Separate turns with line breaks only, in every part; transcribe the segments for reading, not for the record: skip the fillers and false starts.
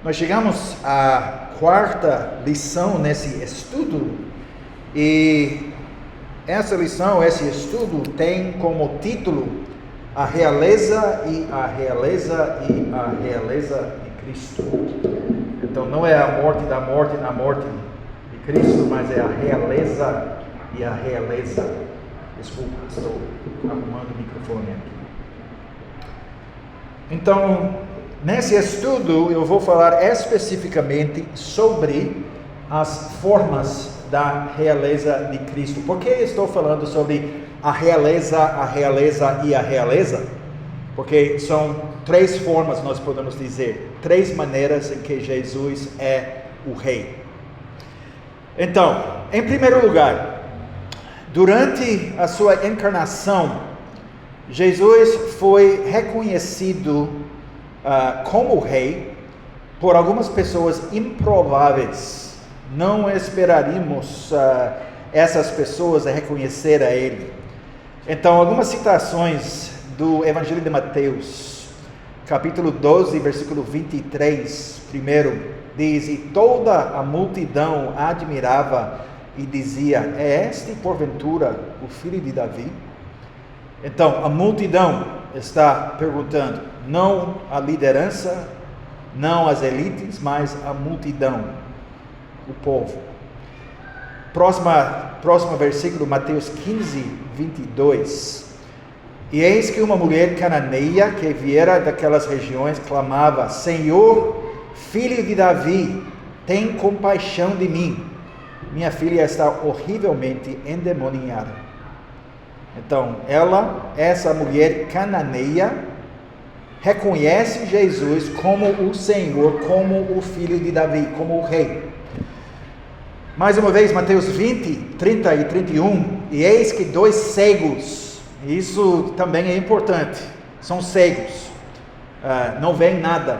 Nós chegamos à quarta lição nesse estudo e essa lição, esse estudo tem como título a realeza e a realeza e a realeza de Cristo. Então não é a morte da morte na morte de Cristo, mas é a realeza e a realeza. Desculpa, estou arrumando o microfone aqui. Então, nesse estudo eu vou falar especificamente sobre as formas da realeza de Cristo. Por que estou falando sobre a realeza e a realeza? Porque são três formas, nós podemos dizer, três maneiras em que Jesus é o rei. Então, em primeiro lugar, durante a sua encarnação, Jesus foi reconhecido como rei por algumas pessoas improváveis. Não esperaríamos essas pessoas a reconhecer a ele. Então, algumas citações do Evangelho de Mateus, capítulo 12, versículo 23, primeiro, diz: e toda a multidão admirava e dizia: é este porventura o filho de Davi? Então, a multidão está perguntando, não a liderança, não as elites, mas a multidão, o povo. Próximo versículo, Mateus 15, 22. E eis que uma mulher cananeia que viera daquelas regiões clamava: Senhor, filho de Davi, tem compaixão de mim. Minha filha está horrivelmente endemoniada. Então, essa mulher cananeia, reconhece Jesus como o Senhor, como o filho de Davi, como o rei. Mais uma vez, Mateus 20, 30 e 31, e eis que dois cegos, isso também é importante, são cegos, não veem nada,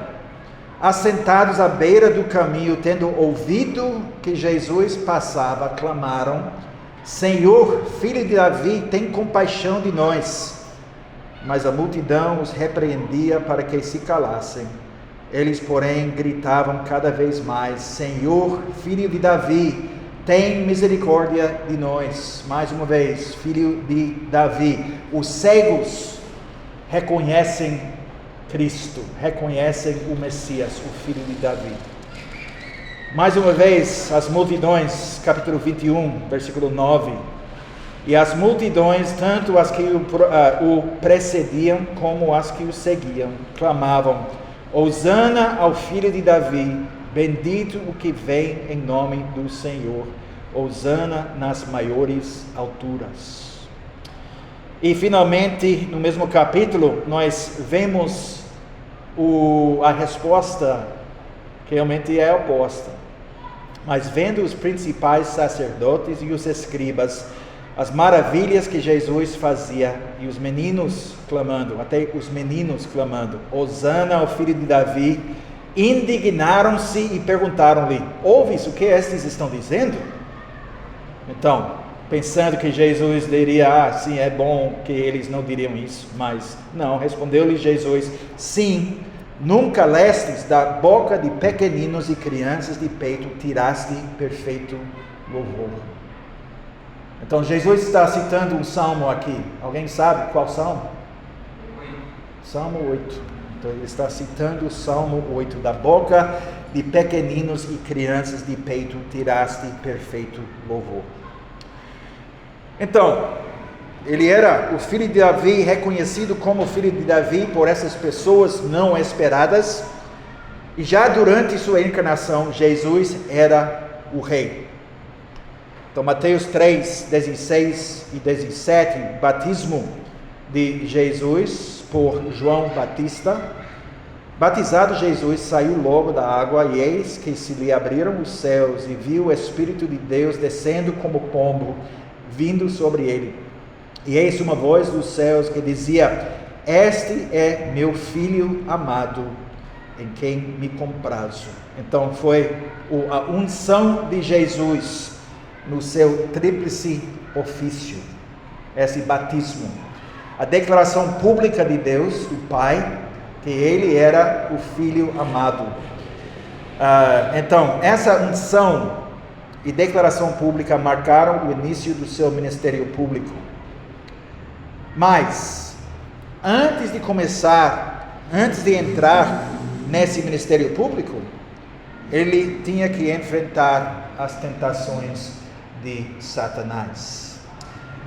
assentados à beira do caminho, tendo ouvido que Jesus passava, clamaram: Senhor, filho de Davi, tem compaixão de nós. Mas a multidão os repreendia para que se calassem. Eles, porém, gritavam cada vez mais: Senhor, filho de Davi, tem misericórdia de nós. Mais uma vez, filho de Davi. Os cegos reconhecem Cristo, reconhecem o Messias, o filho de Davi. Mais uma vez, as multidões, capítulo 21, versículo 9. E as multidões, tanto as que o precediam como as que o seguiam, clamavam: Hosana ao filho de Davi, bendito o que vem em nome do Senhor, Hosana nas maiores alturas. E finalmente, no mesmo capítulo, nós vemos a resposta que realmente é oposta. Mas vendo os principais sacerdotes e os escribas as maravilhas que Jesus fazia, e os meninos clamando, até os meninos clamando, Hosana ao filho de Davi, indignaram-se e perguntaram-lhe: ouves o que estes estão dizendo? Então, pensando que Jesus diria: sim, é bom que eles não diriam isso, mas não, respondeu-lhe Jesus: sim, nunca lestes da boca de pequeninos e crianças de peito, tiraste perfeito louvor. Então Jesus está citando um salmo aqui. Alguém sabe qual salmo? Salmo 8. Então ele está citando o Salmo 8. Da boca de pequeninos e crianças de peito, tiraste perfeito louvor. Então, ele era o filho de Davi, reconhecido como filho de Davi por essas pessoas não esperadas. E já durante sua encarnação, Jesus era o rei. Então, Mateus 3, 16 e 17, batismo de Jesus por João Batista. Batizado Jesus, saiu logo da água, e eis que se lhe abriram os céus, e viu o Espírito de Deus descendo como pombo, vindo sobre ele. E eis uma voz dos céus que dizia: este é meu filho amado, em quem me comprazo. Então foi a unção de Jesus no seu tríplice ofício, esse batismo. A declaração pública de Deus, do Pai, que ele era o filho amado. Então, essa unção e declaração pública marcaram o início do seu ministério público. Mas, antes de entrar nesse ministério público, ele tinha que enfrentar as tentações de Satanás.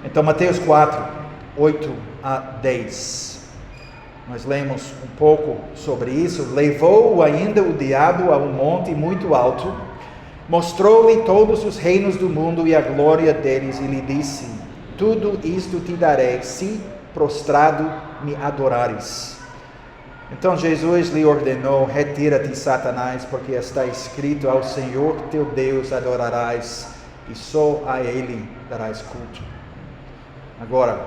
Então, Mateus 4, 8 a 10. Nós lemos um pouco sobre isso. Levou ainda o diabo a um monte muito alto, mostrou-lhe todos os reinos do mundo e a glória deles, e lhe disse: tudo isto te darei, se prostrado me adorares. Então Jesus lhe ordenou: retira-te, Satanás, porque está escrito: ao Senhor teu Deus adorarás, e só a Ele darás culto. Agora,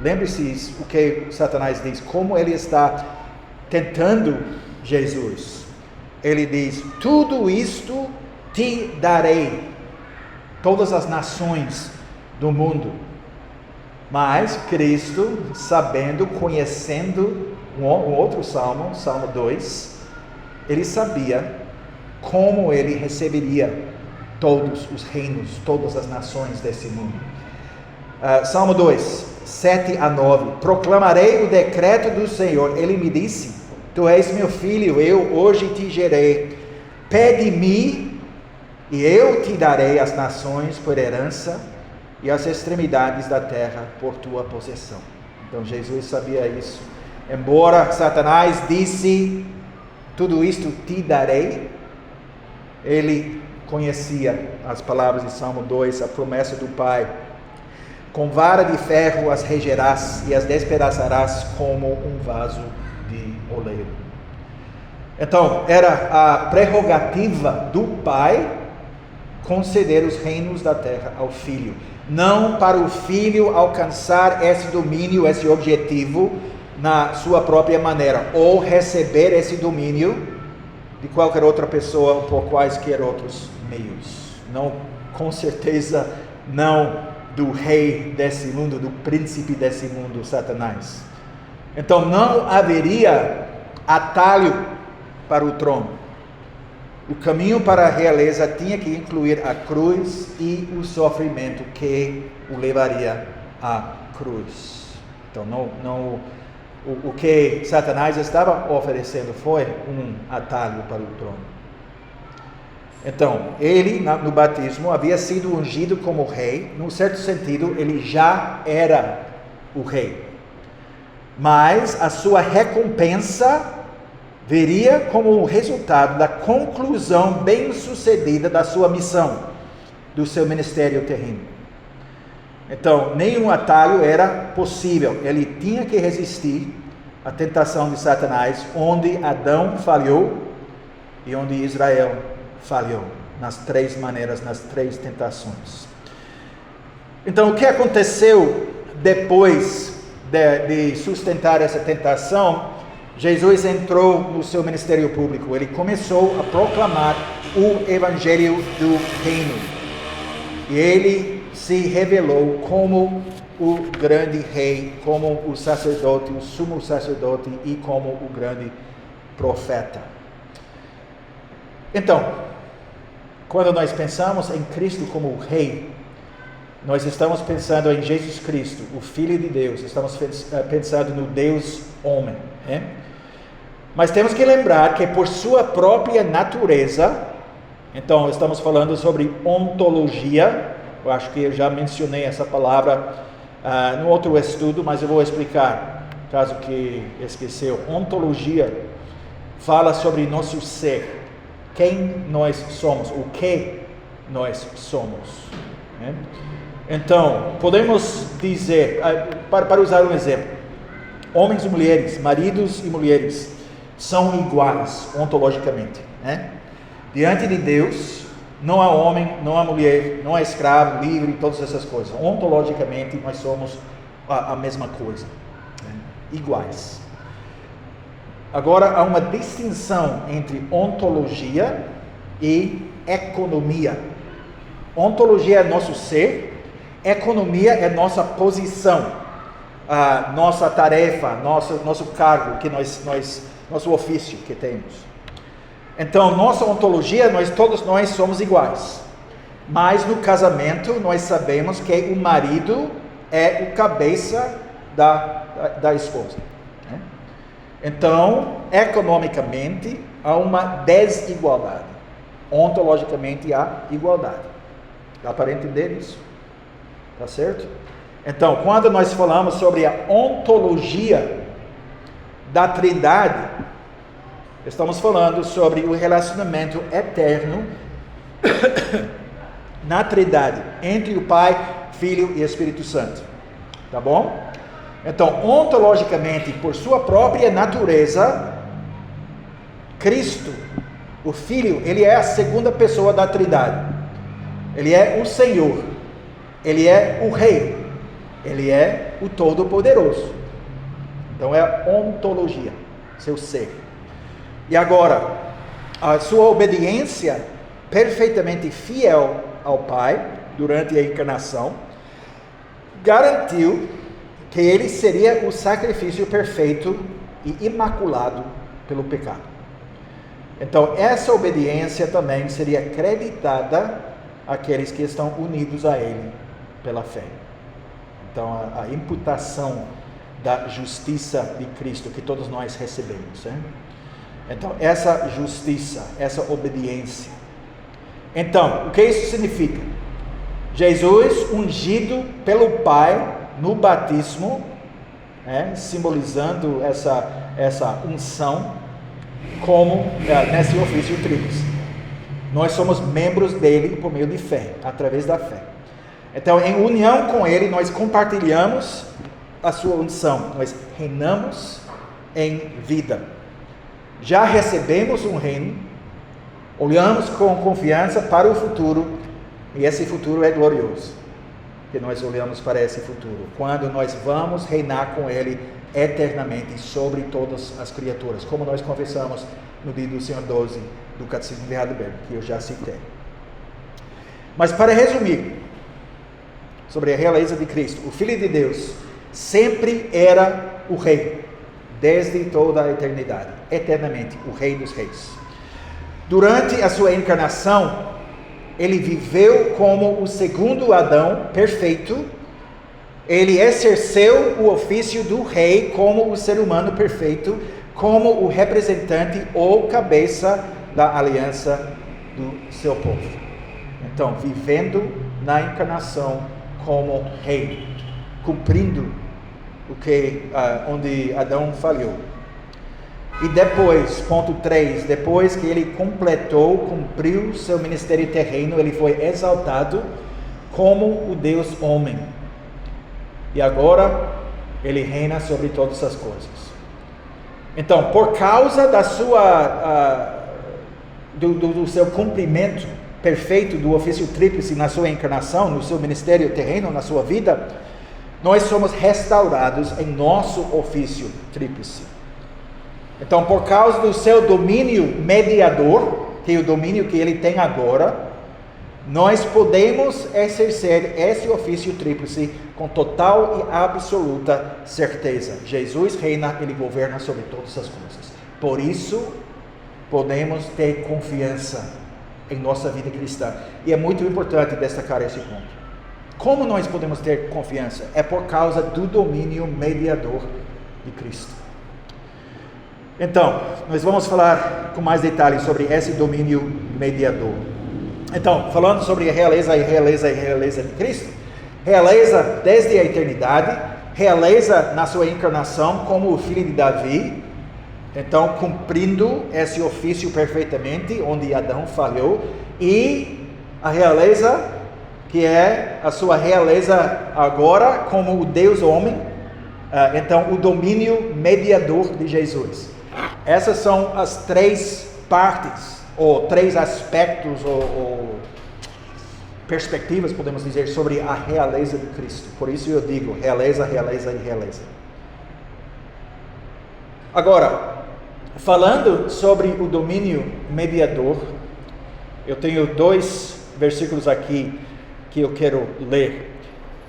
lembre-se o que Satanás diz, como ele está tentando Jesus. Ele diz: tudo isto te darei, todas as nações do mundo. Mas Cristo, sabendo, conhecendo um outro salmo, Salmo 2, ele sabia como ele receberia todos os reinos, todas as nações desse mundo. Salmo 2, 7 a 9. Proclamarei o decreto do Senhor. Ele me disse: tu és meu filho, eu hoje te gerei. Pede-me, e eu te darei as nações por herança, e as extremidades da terra por tua possessão. Então Jesus sabia isso. Embora Satanás disse: tudo isto te darei, ele conhecia as palavras de Salmo 2, a promessa do Pai: com vara de ferro as regerás e as despedaçarás como um vaso de oleiro. Então, era a prerrogativa do Pai conceder os reinos da terra ao Filho. Não para o Filho alcançar esse domínio, esse objetivo, na sua própria maneira, ou receber esse domínio de qualquer outra pessoa por quaisquer outros meios. Não, com certeza, não do rei desse mundo, do príncipe desse mundo, Satanás. Então não haveria atalho para o trono. O caminho para a realeza tinha que incluir a cruz e o sofrimento que o levaria à cruz. Então o que Satanás estava oferecendo foi um atalho para o trono. Então, ele, no batismo, havia sido ungido como rei. Num certo sentido, ele já era o rei. Mas a sua recompensa viria como um resultado da conclusão bem-sucedida da sua missão, do seu ministério terreno. Então, nenhum atalho era possível. Ele tinha que resistir à tentação de Satanás, onde Adão falhou e onde Israel falhou, nas três maneiras, nas três tentações. Então, o que aconteceu depois de sustentar essa tentação? Jesus entrou no seu ministério público. Ele começou a proclamar o evangelho do reino. E ele se revelou como o grande rei, como o sacerdote, o sumo sacerdote e como o grande profeta. Então, quando nós pensamos em Cristo como o rei, nós estamos pensando em Jesus Cristo, o Filho de Deus. Estamos pensando no Deus homem, né? Mas temos que lembrar que por sua própria natureza, então estamos falando sobre ontologia. Eu acho que eu já mencionei essa palavra no outro estudo, mas eu vou explicar, caso que esqueceu. Ontologia fala sobre nosso ser, quem nós somos, o que nós somos, né? Então, podemos dizer, para usar um exemplo, homens e mulheres, maridos e mulheres, são iguais ontologicamente, né? Diante de Deus, não há homem, não há mulher, não há escravo, livre, todas essas coisas. Ontologicamente, nós somos a mesma coisa, né? Iguais. Agora, há uma distinção entre ontologia e economia. Ontologia é nosso ser, economia é nossa posição, nossa tarefa, nosso cargo, que nosso ofício que temos. Então, nossa ontologia, todos nós somos iguais. Mas no casamento, nós sabemos que o marido é o cabeça da esposa. Né? Então, economicamente, há uma desigualdade. Ontologicamente, há igualdade. Dá para entender isso? Tá certo? Então, quando nós falamos sobre a ontologia da Trindade, estamos falando sobre o relacionamento eterno na Trindade, entre o Pai, Filho e Espírito Santo. Tá bom? Então, ontologicamente, por sua própria natureza, Cristo, o Filho, ele é a segunda pessoa da Trindade. Ele é o Senhor. Ele é o Rei. Ele é o Todo-Poderoso. Então é a ontologia, seu ser. E agora, a sua obediência perfeitamente fiel ao Pai, durante a encarnação, garantiu que ele seria o sacrifício perfeito e imaculado pelo pecado. Então, essa obediência também seria acreditada àqueles que estão unidos a ele pela fé. Então, a imputação da justiça de Cristo que todos nós recebemos. Né? Então, essa justiça, essa obediência. Então, o que isso significa? Jesus ungido pelo Pai no batismo, simbolizando essa unção, como nesse ofício tríplice. Nós somos membros dele por meio de fé, através da fé. Então, em união com ele, nós compartilhamos a sua unção, nós reinamos em vida. Já recebemos um reino, olhamos com confiança para o futuro, e esse futuro é glorioso, que nós olhamos para esse futuro, quando nós vamos reinar com ele eternamente sobre todas as criaturas, como nós conversamos no dia do Senhor 12 do Catecismo de Heidelberg, que eu já citei. Mas para resumir, sobre a realeza de Cristo, o Filho de Deus sempre era o Rei, desde toda a eternidade, eternamente, o Rei dos Reis. Durante a sua encarnação, ele viveu como o segundo Adão perfeito. Ele exerceu o ofício do rei como o ser humano perfeito, como o representante ou cabeça da aliança do seu povo. Então, vivendo na encarnação como rei, cumprindo o que onde Adão falhou. E depois, ponto 3, depois que ele cumpriu seu ministério terreno, ele foi exaltado como o Deus homem. E agora, ele reina sobre todas as coisas. Então, por causa da do seu cumprimento perfeito do ofício tríplice na sua encarnação, no seu ministério terreno, na sua vida, nós somos restaurados em nosso ofício tríplice. Então, por causa do seu domínio mediador, que é o domínio que ele tem agora, nós podemos exercer esse ofício tríplice com total e absoluta certeza. Jesus reina, ele governa sobre todas as coisas. Por isso, podemos ter confiança em nossa vida cristã. E é muito importante destacar esse ponto. Como nós podemos ter confiança? É por causa do domínio mediador de Cristo. Então, nós vamos falar com mais detalhes sobre esse domínio mediador. Então, falando sobre a realeza de Cristo, realeza desde a eternidade, realeza na sua encarnação como o filho de Davi, então cumprindo esse ofício perfeitamente, onde Adão falhou, e a realeza que é a sua realeza agora como o Deus homem, então o domínio mediador de Jesus. Essas são as três partes, ou três aspectos, ou perspectivas, podemos dizer, sobre a realeza de Cristo. Por isso eu digo realeza, realeza e realeza. Agora, falando sobre o domínio mediador, eu tenho 2 versículos aqui que eu quero ler.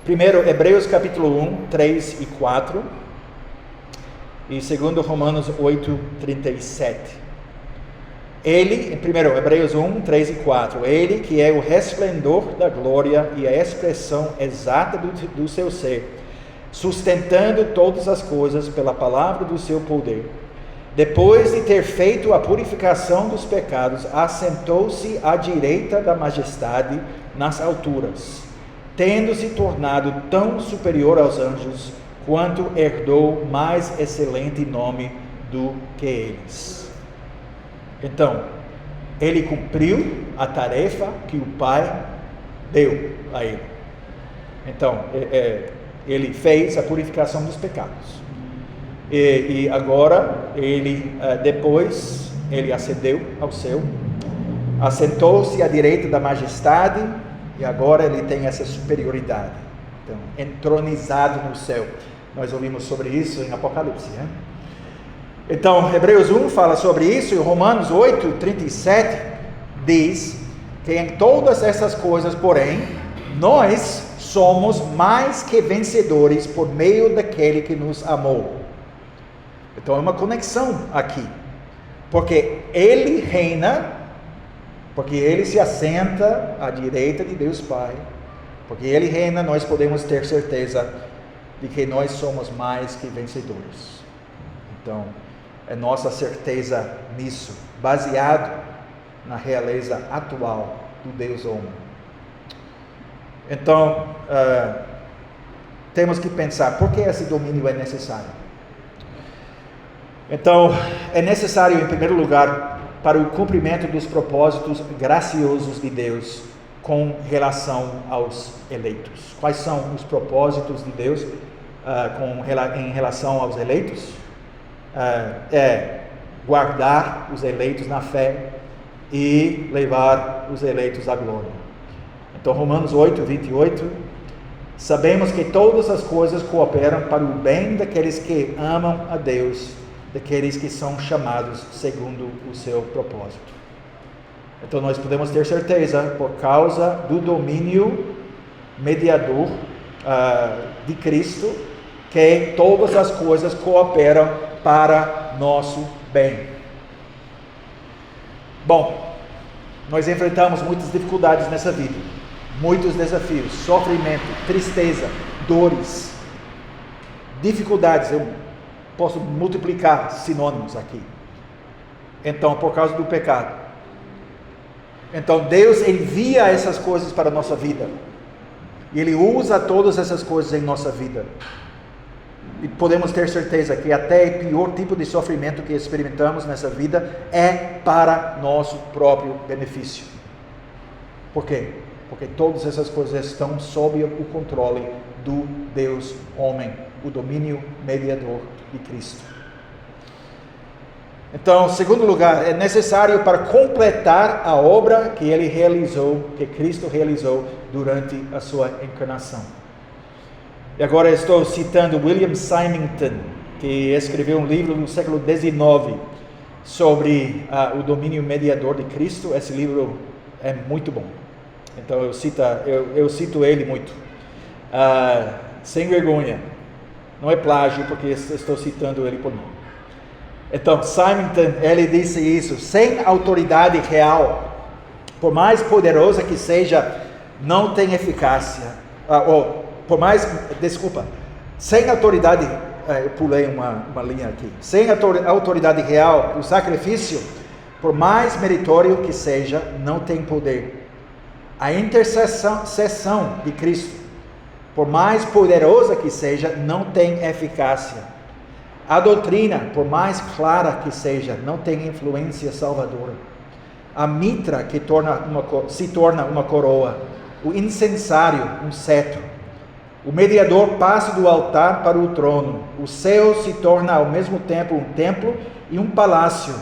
Primeiro, Hebreus capítulo 1, 3 e 4. E segundo, Romanos 8, 37. Ele, primeiro, Hebreus 1, 3 e 4. Ele que é o resplendor da glória e a expressão exata do seu ser, sustentando todas as coisas pela palavra do seu poder. Depois de ter feito a purificação dos pecados, assentou-se à direita da majestade nas alturas, tendo se tornado tão superior aos anjos, quanto herdou mais excelente nome do que eles. Então, ele cumpriu a tarefa que o Pai deu a ele. Então, ele fez a purificação dos pecados. E agora, depois, ele ascendeu ao céu, assentou-se à direita da majestade, e agora ele tem essa superioridade. Então, entronizado no céu. Nós ouvimos sobre isso em Apocalipse, né? Então, Hebreus 1 fala sobre isso, e Romanos 8, 37 diz que em todas essas coisas, porém, nós somos mais que vencedores por meio daquele que nos amou. Então, é uma conexão aqui, porque ele reina, porque ele se assenta à direita de Deus Pai, porque ele reina, nós podemos ter certeza de que nós somos mais que vencedores. Então, é nossa certeza nisso, baseado na realeza atual do Deus homem. Então, temos que pensar, por que esse domínio é necessário? Então, é necessário, em primeiro lugar, para o cumprimento dos propósitos graciosos de Deus com relação aos eleitos. Quais são os propósitos de Deus em relação aos eleitos? Guardar os eleitos na fé e levar os eleitos à glória. Então, Romanos 8, 28, sabemos que todas as coisas cooperam para o bem daqueles que amam a Deus, daqueles que são chamados segundo o seu propósito. Então, nós podemos ter certeza, por causa do domínio mediador de Cristo, que todas as coisas cooperam para nosso bem. Bom, nós enfrentamos muitas dificuldades nessa vida, muitos desafios, sofrimento, tristeza, dores, dificuldades. Eu posso multiplicar sinônimos aqui. Então, por causa do pecado. Então, Deus envia essas coisas para a nossa vida. E Ele usa todas essas coisas em nossa vida. E podemos ter certeza que até o pior tipo de sofrimento que experimentamos nessa vida é para nosso próprio benefício. Por quê? Porque todas essas coisas estão sob o controle do Deus homem, o domínio mediador de Cristo. Então, em segundo lugar, é necessário para completar a obra que ele realizou, que Cristo realizou durante a sua encarnação. E agora estou citando William Symington, que escreveu um livro no século XIX sobre o domínio mediador de Cristo. Esse livro é muito bom. Então eu cito ele muito. Sem vergonha. Não é plágio, porque estou citando ele por nome. Então, Symington, ele disse isso: sem autoridade real, por mais poderosa que seja, não tem eficácia. Sem autoridade, eu pulei uma linha aqui. Sem autoridade real, o sacrifício, por mais meritório que seja, não tem poder. A intercessão de Cristo, por mais poderosa que seja, não tem eficácia. A doutrina, por mais clara que seja, não tem influência salvadora. A mitra que se torna uma coroa, o incensário um cetro. O mediador passa do altar para o trono. O céu se torna ao mesmo tempo um templo e um palácio,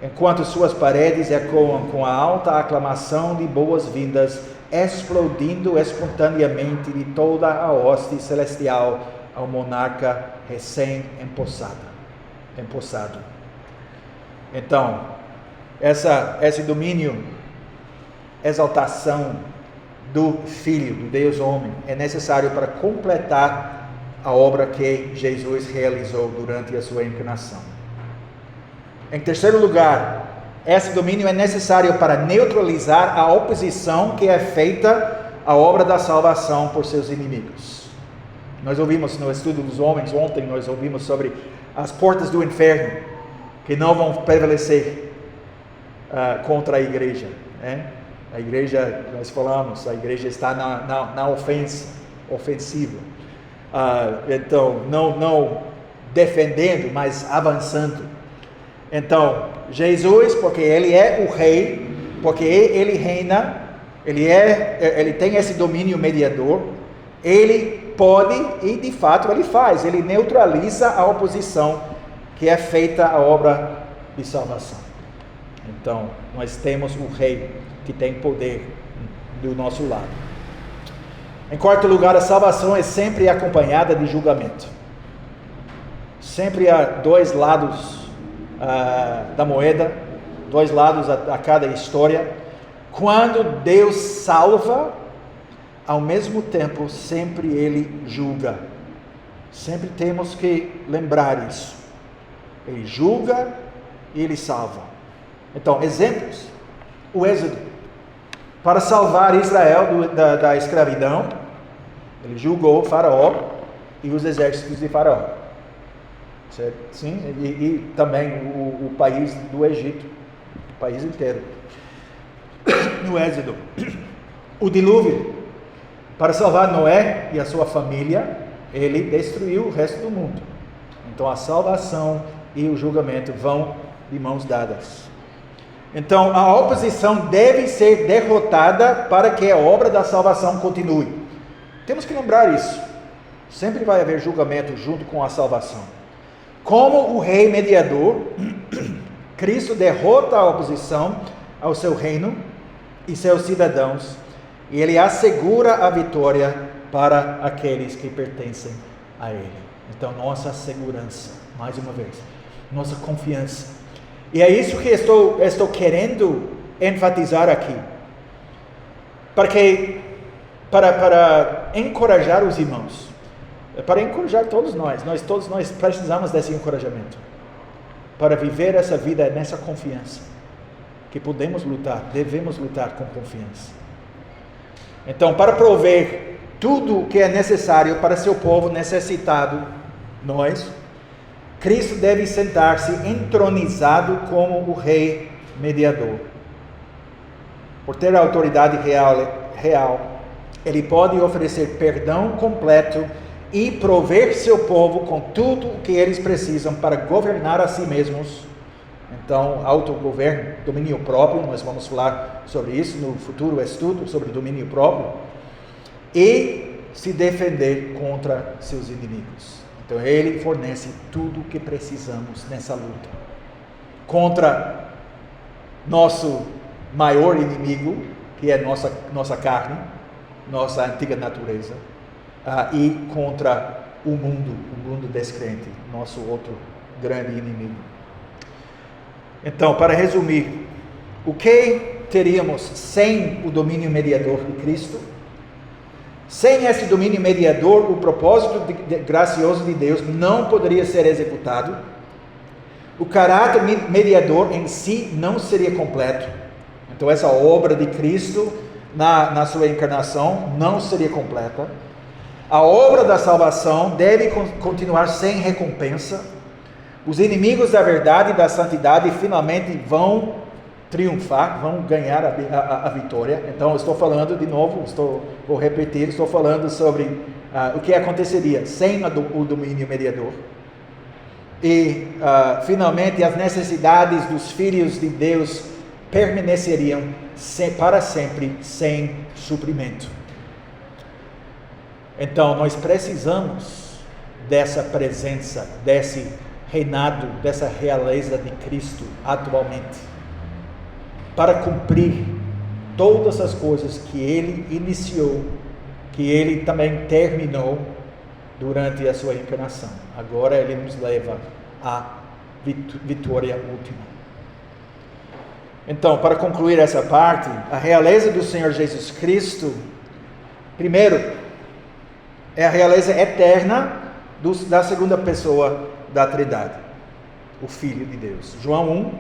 enquanto suas paredes ecoam com a alta aclamação de boas-vindas, explodindo espontaneamente de toda a hoste celestial ao monarca recém-empossado. Então, esse domínio, exaltação do Filho, do Deus homem, é necessário para completar a obra que Jesus realizou durante a sua encarnação. Em terceiro lugar, esse domínio é necessário para neutralizar a oposição que é feita à obra da salvação por seus inimigos. Nós ouvimos no estudo dos homens, ontem nós ouvimos sobre as portas do inferno, que não vão prevalecer contra a igreja, né? A igreja, nós falamos, a igreja está na ofensiva. Então, não defendendo, mas avançando. Então, Jesus, porque Ele é o rei, porque Ele reina, Ele tem esse domínio mediador, Ele pode, e de fato Ele faz, Ele neutraliza a oposição que é feita à obra de salvação. Então, nós temos o rei que tem poder do nosso lado. Em quarto lugar, a salvação é sempre acompanhada de julgamento. Sempre há dois lados da moeda, dois lados a cada história. Quando Deus salva, ao mesmo tempo, sempre Ele julga. Sempre temos que lembrar isso. Ele julga e Ele salva. Então, exemplos. O Êxodo. Para salvar Israel da escravidão, Ele julgou o Faraó e os exércitos de Faraó. Certo? Sim, e também o país do Egito, o país inteiro. No Êxodo. O dilúvio. Para salvar Noé e a sua família, Ele destruiu o resto do mundo. Então a salvação e o julgamento vão de mãos dadas. Então a oposição deve ser derrotada para que a obra da salvação continue. Temos que lembrar isso. Sempre vai haver julgamento junto com a salvação. Como o rei mediador, Cristo derrota a oposição ao seu reino e seus cidadãos, e Ele assegura a vitória para aqueles que pertencem a Ele. Então, nossa segurança, mais uma vez, nossa confiança. E é isso que estou querendo enfatizar aqui. Para encorajar os irmãos, para encorajar todos nós precisamos desse encorajamento. Para viver essa vida nessa confiança, que podemos lutar, devemos lutar com confiança. Então, para prover tudo o que é necessário para seu povo necessitado, Cristo deve sentar-se entronizado como o rei mediador. Por ter a autoridade real, Ele pode oferecer perdão completo e prover seu povo com tudo o que eles precisam para governar a si mesmos. Então, autogoverno, domínio próprio, nós vamos falar sobre isso no futuro estudo, sobre domínio próprio, e se defender contra seus inimigos. Então, Ele fornece tudo o que precisamos nessa luta. Contra nosso maior inimigo, que é nossa carne, nossa antiga natureza, e contra o mundo descrente, nosso outro grande inimigo. Então, para resumir, o que teríamos sem o domínio mediador de Cristo? Sem esse domínio mediador, o propósito gracioso de Deus não poderia ser executado. O caráter mediador em si não seria completo. Então, essa obra de Cristo na sua encarnação não seria completa. A obra da salvação deve continuar sem recompensa. Os inimigos da verdade e da santidade finalmente vão triunfar, vão ganhar a vitória. Então, estou falando de novo, vou repetir, estou falando sobre o que aconteceria sem o domínio mediador. E, finalmente, as necessidades dos filhos de Deus permaneceriam para sempre sem suprimento. Então, nós precisamos dessa presença, desse reinado, dessa realeza de Cristo atualmente, para cumprir todas as coisas que Ele iniciou, que Ele também terminou durante a sua encarnação. Agora Ele nos leva à vitória última. Então, para concluir essa parte, a realeza do Senhor Jesus Cristo, primeiro, é a realeza eterna da segunda pessoa da Trindade, o Filho de Deus. João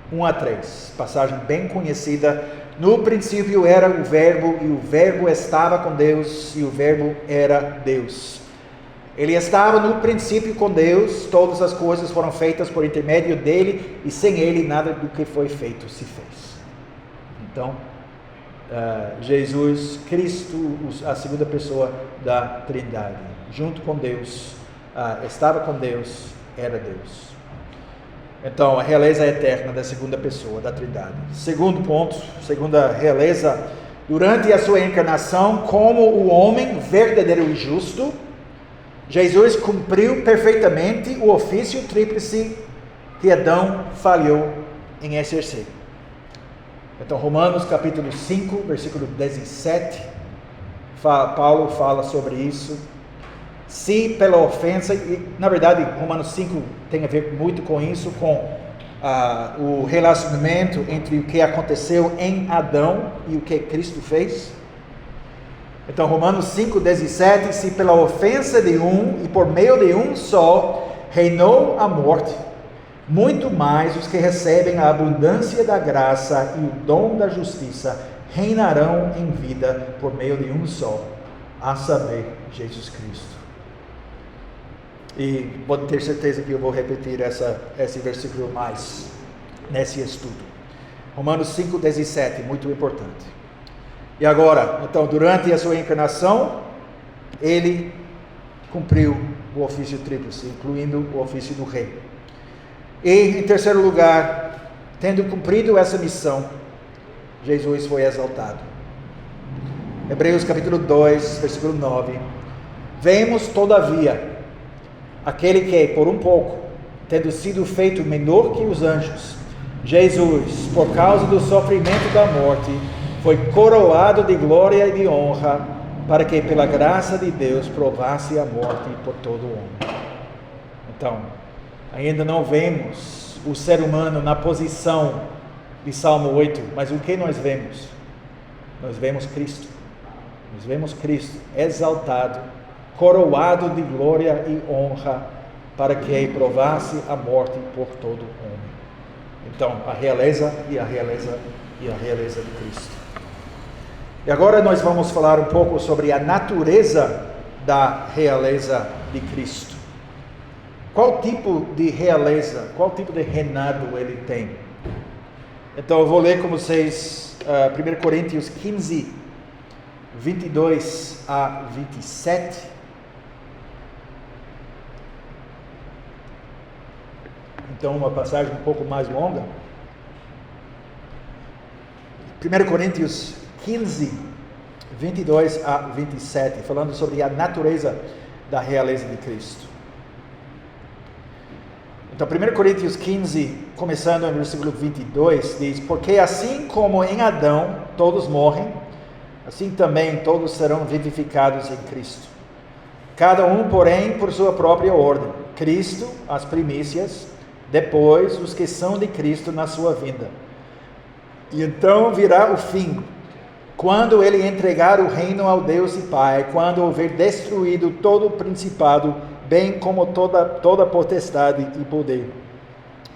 1, 1 a 3, passagem bem conhecida. No princípio era o Verbo, e o Verbo estava com Deus, e o Verbo era Deus. Ele estava no princípio com Deus, todas as coisas foram feitas por intermédio dele, e sem ele nada do que foi feito se fez. Então, Jesus, Cristo, a segunda pessoa da Trindade, junto com Deus, estava com Deus, era Deus. Então, a realeza eterna da segunda pessoa da Trindade. Segundo ponto, segunda realeza, durante a sua encarnação, como o homem verdadeiro e justo, Jesus cumpriu perfeitamente o ofício tríplice que Adão falhou em exercer. Então, Romanos capítulo 5, versículo 17, Paulo fala sobre isso. Se pela ofensa, e na verdade Romanos 5 tem a ver muito com isso, com o relacionamento entre o que aconteceu em Adão e o que Cristo fez. Então Romanos 5,17, se pela ofensa de um e por meio de um só reinou a morte, muito mais os que recebem a abundância da graça e o dom da justiça reinarão em vida por meio de um só, a saber, Jesus Cristo. E pode ter certeza que eu vou repetir esse versículo mais nesse estudo. Romanos 5,17, muito importante. E agora, então, durante a sua encarnação, ele cumpriu o ofício tríplice, incluindo o ofício do rei. E, em terceiro lugar, tendo cumprido essa missão, Jesus foi exaltado. Hebreus capítulo 2, versículo 9. Vemos, todavia, aquele que, por um pouco, tendo sido feito menor que os anjos, Jesus, por causa do sofrimento da morte, foi coroado de glória e de honra, para que pela graça de Deus provasse a morte por todo o homem. Então, ainda não vemos o ser humano na posição de Salmo 8, mas o que nós vemos? Nós vemos Cristo. Nós vemos Cristo exaltado, coroado de glória e honra, para que provasse a morte por todo o homem. Então, a realeza e a realeza e a realeza de Cristo. E agora nós vamos falar um pouco sobre a natureza da realeza de Cristo. Qual tipo de realeza, qual tipo de reinado ele tem? Então eu vou ler com vocês 1 Coríntios 15, 22 a 27. Então uma passagem um pouco mais longa. 1 Coríntios 15, 22 a 27, falando sobre a natureza da realeza de Cristo. Então, 1 Coríntios 15, começando no versículo 22, diz: porque assim como em Adão todos morrem, assim também todos serão vivificados em Cristo. Cada um, porém, por sua própria ordem. Cristo, as primícias, depois os que são de Cristo na sua vinda. E então virá o fim, quando ele entregar o reino ao Deus e Pai, quando houver destruído todo o principado, bem como toda potestade e poder.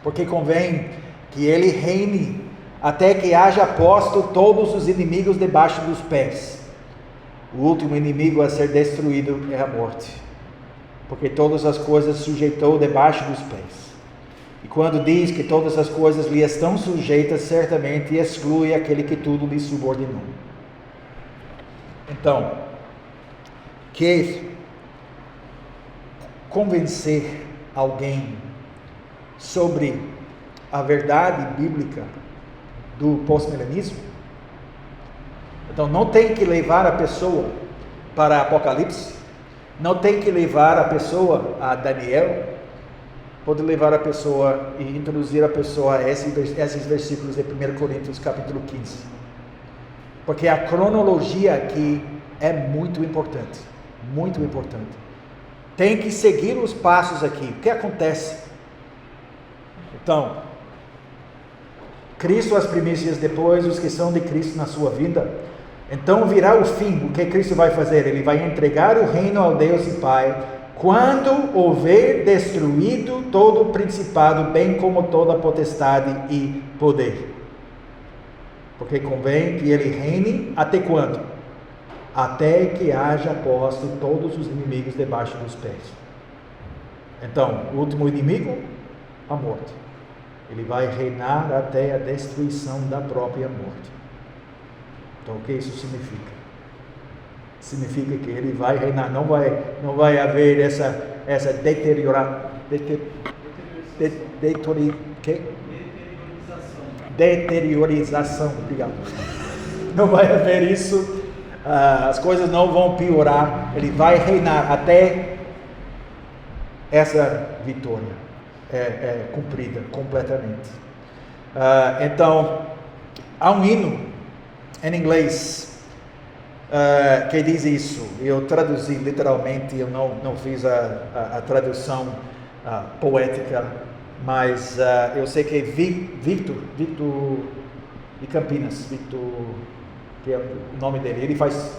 Porque convém que ele reine, até que haja posto todos os inimigos debaixo dos pés. O último inimigo a ser destruído é a morte, porque todas as coisas sujeitou debaixo dos pés. E quando diz que todas as coisas lhe estão sujeitas, certamente exclui aquele que tudo lhe subordinou. Então, quer convencer alguém sobre a verdade bíblica do pós-milenismo? Então, não tem que levar a pessoa para Apocalipse, não tem que levar a pessoa a Daniel, pode levar a pessoa e introduzir a pessoa a esses versículos de 1 Coríntios capítulo 15. Porque a cronologia aqui é muito importante, muito importante. Tem que seguir os passos aqui. O que acontece? Então, Cristo as primícias, depois os que são de Cristo na sua vinda. Então virá o fim. O que Cristo vai fazer? Ele vai entregar o reino ao Deus e Pai, quando houver destruído todo o principado, bem como toda potestade e poder. Porque convém que ele reine até quando? Até que haja posto todos os inimigos debaixo dos pés. Então, o último inimigo, a morte. Ele vai reinar até a destruição da própria morte. Então, o que isso significa? Significa que ele vai reinar, não vai haver essa deteriorização, obrigado. Não vai haver isso, as coisas não vão piorar, ele vai reinar até essa vitória cumprida completamente. Então, há um hino em inglês que diz isso. Eu traduzi literalmente, eu não fiz a tradução poética, mas eu sei que Victor de Campinas, Victor, que é o nome dele, ele faz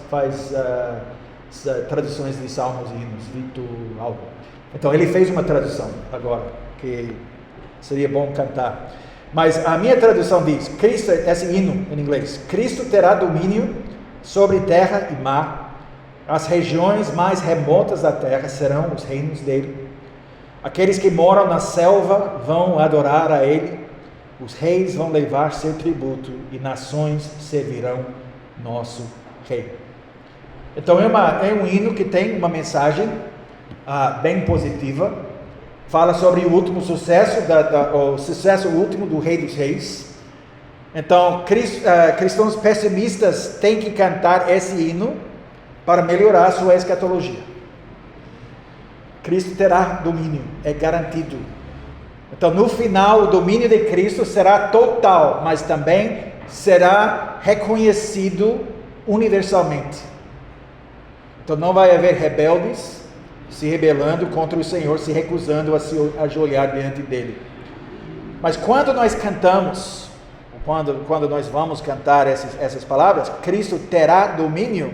traduções de salmos e hinos, Victor algo. Então ele fez uma tradução agora, que seria bom cantar. Mas a minha tradução diz, Cristo, esse hino em inglês, Cristo terá domínio sobre terra e mar, as regiões mais remotas da terra serão os reinos dele. Aqueles que moram na selva vão adorar a ele, os reis vão levar seu tributo e nações servirão nosso rei. Então é um hino que tem uma mensagem bem positiva, fala sobre o último sucesso, o sucesso último do Rei dos Reis. Então, cristãos pessimistas têm que cantar esse hino para melhorar a sua escatologia. Cristo terá domínio, é garantido. Então, no final, o domínio de Cristo será total, mas também será reconhecido universalmente. Então, não vai haver rebeldes se rebelando contra o Senhor, se recusando a se ajoelhar diante dele. Mas quando nós cantamos, quando nós vamos cantar essas palavras, Cristo terá domínio,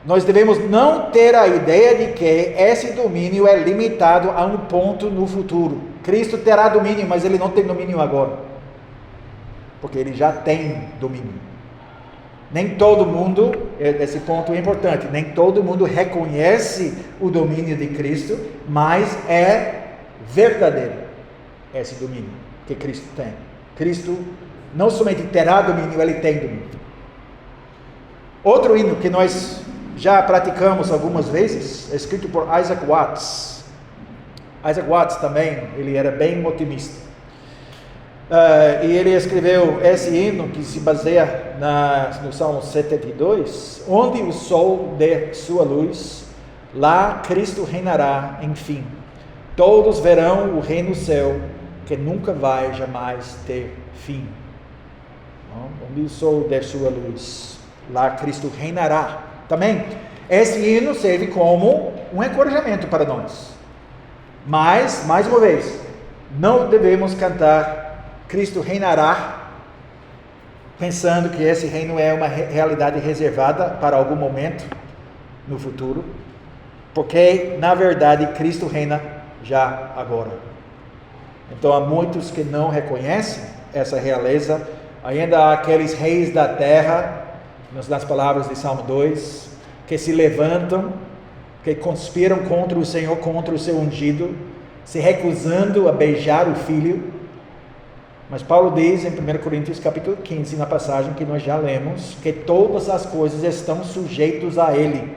nós devemos não ter a ideia de que esse domínio é limitado a um ponto no futuro. Cristo terá domínio, mas ele não tem domínio agora, porque ele já tem domínio. Nem todo mundo, esse ponto é importante, nem todo mundo reconhece o domínio de Cristo, mas é verdadeiro esse domínio que Cristo tem. Cristo não somente terá domínio, ele tem domínio. Outro hino que nós já praticamos algumas vezes, é escrito por Isaac Watts. Isaac Watts também, ele era bem otimista. E ele escreveu esse hino que se baseia no Salmo 72, onde o sol der sua luz, lá Cristo reinará, enfim. Todos verão o reino no céu, que nunca vai jamais ter fim. Onde o sol der sua luz, lá Cristo reinará. Também, esse hino serve como um encorajamento para nós. Mas, mais uma vez, não devemos cantar Cristo reinará, pensando que esse reino é uma realidade reservada para algum momento no futuro, porque, na verdade, Cristo reina já agora. Então, há muitos que não reconhecem essa realeza, ainda há aqueles reis da terra, nas palavras de Salmo 2, que se levantam, que conspiram contra o Senhor, contra o seu ungido, se recusando a beijar o Filho. Mas Paulo diz em 1 Coríntios capítulo 15, na passagem que nós já lemos, que todas as coisas estão sujeitas a Ele.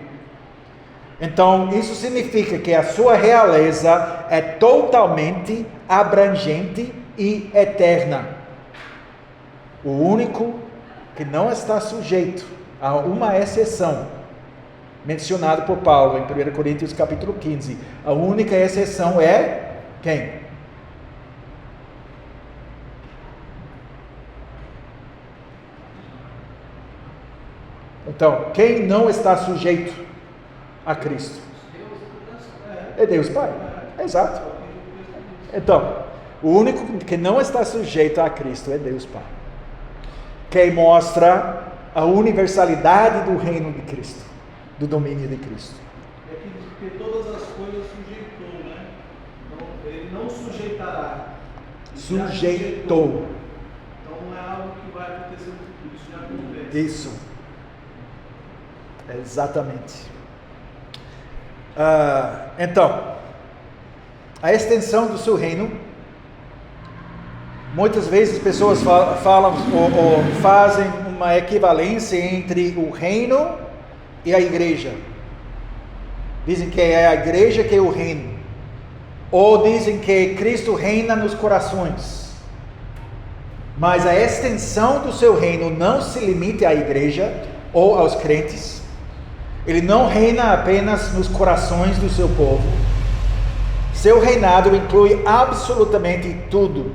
Então, isso significa que a sua realeza é totalmente abrangente e eterna. O único que não está sujeito a uma exceção, mencionado por Paulo em 1 Coríntios capítulo 15, a única exceção é quem? Então, quem não está sujeito a Cristo? É Deus Pai. Exato. Então, o único que não está sujeito a Cristo é Deus Pai. Quem mostra a universalidade do reino de Cristo, do domínio de Cristo.
É que todas as
Sujeitou.
Então não é algo que vai acontecer no futuro, isso já acontece.
Isso. Exatamente. Então, a extensão do seu reino, muitas vezes pessoas falam ou fazem uma equivalência entre o reino e a igreja. Dizem que é a igreja que é o reino. Ou dizem que Cristo reina nos corações. Mas a extensão do seu reino não se limita à igreja ou aos crentes. Ele não reina apenas nos corações do seu povo. Seu reinado inclui absolutamente tudo.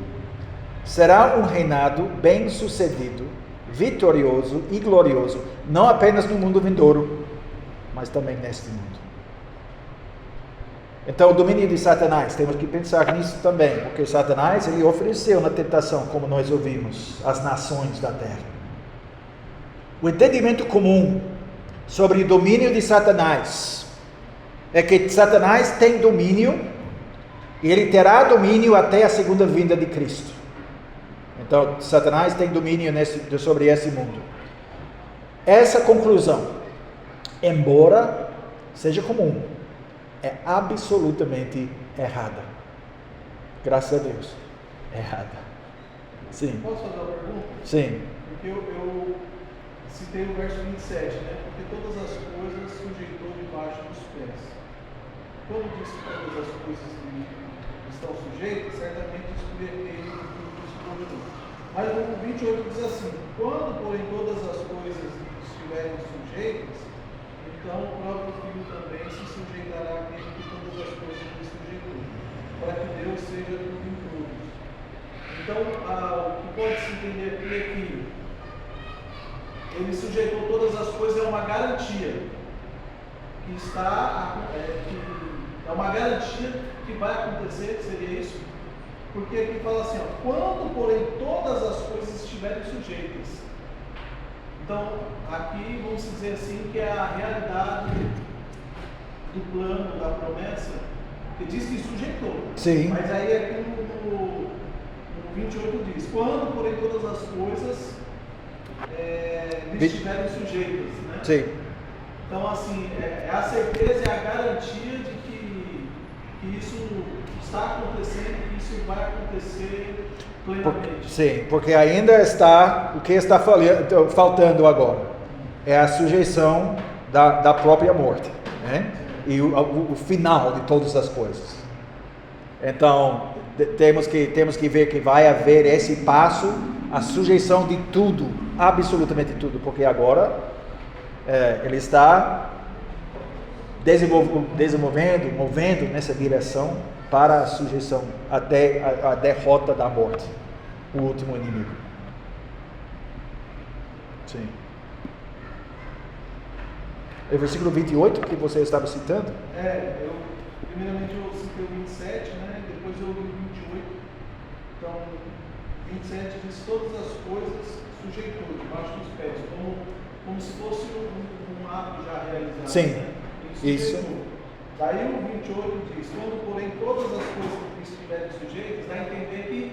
Será um reinado bem-sucedido, vitorioso e glorioso, não apenas no mundo vindouro, mas também neste mundo. Então, o domínio de Satanás, temos que pensar nisso também, porque Satanás, ele ofereceu na tentação, como nós ouvimos, as nações da terra. O entendimento comum sobre o domínio de Satanás é que Satanás tem domínio e ele terá domínio até a segunda vinda de Cristo. Então, Satanás tem domínio sobre esse mundo. Essa conclusão, embora seja comum, é absolutamente errada. Graças a Deus, errada. Sim.
Posso fazer uma pergunta?
Sim.
Porque eu citei o verso 27, né? Porque todas as coisas sujeitou debaixo dos pés. Quando diz que todas as coisas estão sujeitas, certamente excluirei o. Mas o 28 diz assim: quando, porém, todas as coisas estiverem sujeitas, então o próprio Filho também se sujeitará àquele que todas as coisas lhe sujeitou, para que Deus seja tudo em todos. Então, o que pode-se entender aqui é que ele sujeitou todas as coisas, é uma garantia que é uma garantia que vai acontecer, seria isso? Porque aqui fala assim, quando porém todas as coisas estiverem sujeitas. Então, aqui vamos dizer assim que é a realidade do plano, da promessa, que diz que sujeitou.
Sim.
Mas aí aqui no 28 diz, quando porém todas as coisas estiverem sujeitas, né?
Sim.
Então, assim, é a certeza e a garantia de que isso está acontecendo, que isso vai acontecer plenamente.
Sim, porque ainda está, o que está faltando agora é a sujeição da própria morte, né? E o final de todas as coisas. Então, temos que ver que vai haver esse passo, a sujeição de tudo, absolutamente tudo, porque agora ele está movendo nessa direção para a sujeição, até a derrota da morte, o último inimigo. Sim. É o versículo 28 que você estava citando?
Primeiramente eu citei o 27, né? Depois eu li o 28. Então, 27 diz: todas as coisas sujeitou debaixo dos pés, como se fosse um ato já realizado.
Sim,
né?
isso.
Daí o 28 diz: quando, porém, todas as coisas que estiverem sujeitas, dá a entender que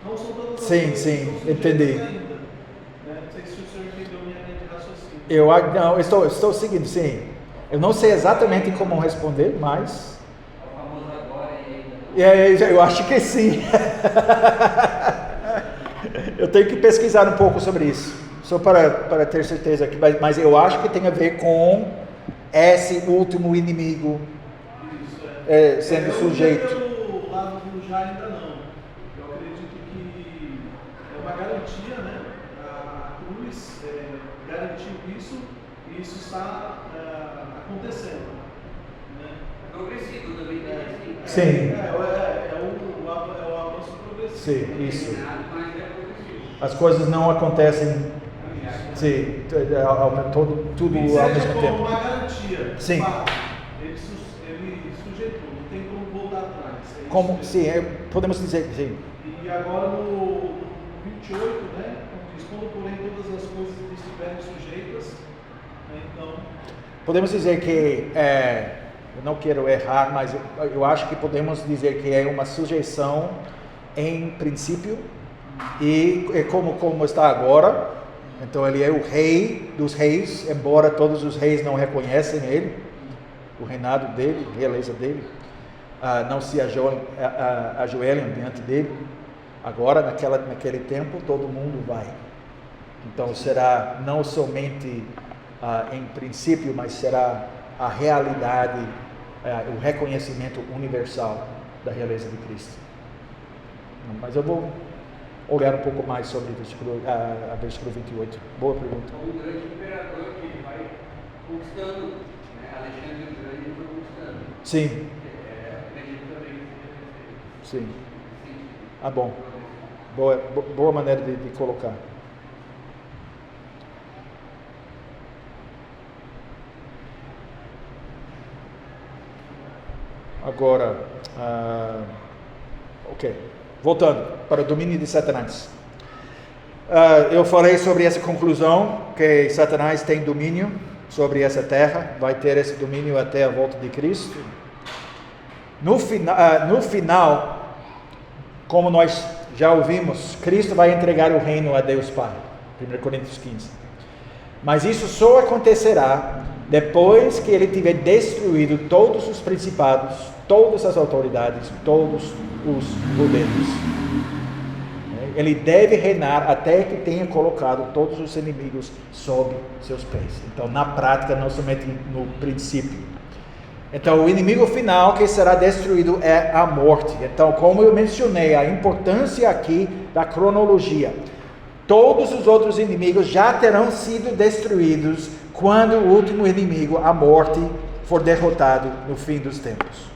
não são todas as coisas.
Sim, entendi.
Ainda, né? Não sei se o senhor entendeu minha linha de raciocínio.
Eu estou seguindo, sim. Eu não sei exatamente como responder, mas...
É o famoso agora e ainda.
Eu acho que sim. Eu tenho que pesquisar um pouco sobre isso, só para ter certeza aqui, mas eu acho que tem a ver com esse último inimigo sendo sujeito.
Pelo lado do já ainda não. Eu acredito que é uma garantia, né? A cruz garantiu isso e isso está acontecendo. Né?
Progressivo também, né?
Sim.
O avanço progressivo.
Sim, isso.
Mas é progressivo.
As coisas não acontecem, sim, tudo ao mesmo
como
tempo.
uma garantia.
Sim.
Ele sujeitou, não tem como voltar atrás.
Como, sim, podemos dizer que sim.
E agora no 28, né, diz: quando porém todas as coisas estiverem sujeitas, né, então...
Podemos dizer que, eu não quero errar, mas eu acho que podemos dizer que é uma sujeição em princípio, e é como está agora. Então ele é o rei dos reis, embora todos os reis não reconhecem ele, o reinado dele, a realeza dele, não se ajoelham diante dele. Agora, naquele tempo, todo mundo vai. Então será não somente em princípio, mas será a realidade, o reconhecimento universal da realeza de Cristo. Mas eu vou olhar um pouco mais sobre a versículo 28. Boa pergunta.
Um grande imperador que vai conquistando, né? Alexandre o Grande foi conquistando.
Sim.
Acredito também que
Sim. Bom. Boa maneira de colocar. Agora, ok. Voltando para o domínio de Satanás. Eu falei sobre essa conclusão, que Satanás tem domínio sobre essa terra, vai ter esse domínio até a volta de Cristo. No final, como nós já ouvimos, Cristo vai entregar o reino a Deus Pai, 1 Coríntios 15. Mas isso só acontecerá depois que ele tiver destruído todos os principados, todas as autoridades, todos os poderes. Ele deve reinar até que tenha colocado todos os inimigos sob seus pés. Então, na prática, não somente no princípio. Então, o inimigo final que será destruído é a morte. Então, como eu mencionei, a importância aqui da cronologia. Todos os outros inimigos já terão sido destruídos quando o último inimigo, a morte, for derrotado no fim dos tempos.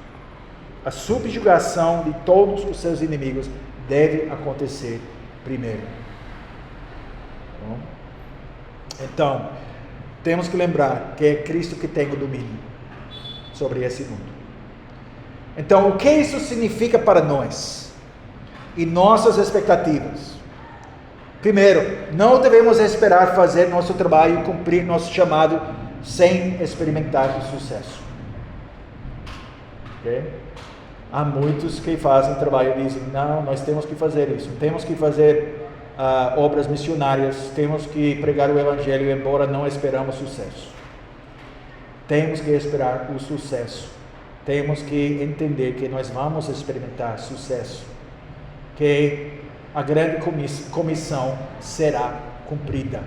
A subjugação de todos os seus inimigos deve acontecer primeiro. Então, temos que lembrar que é Cristo que tem o domínio sobre esse mundo. Então, o que isso significa para nós e nossas expectativas? Primeiro, não devemos esperar fazer nosso trabalho e cumprir nosso chamado sem experimentar o sucesso. Ok? Há muitos que fazem trabalho e dizem, não, nós temos que fazer isso, temos que fazer obras missionárias, temos que pregar o Evangelho, embora não esperamos sucesso. Temos que esperar o sucesso, temos que entender que nós vamos experimentar sucesso, que a grande comissão será cumprida.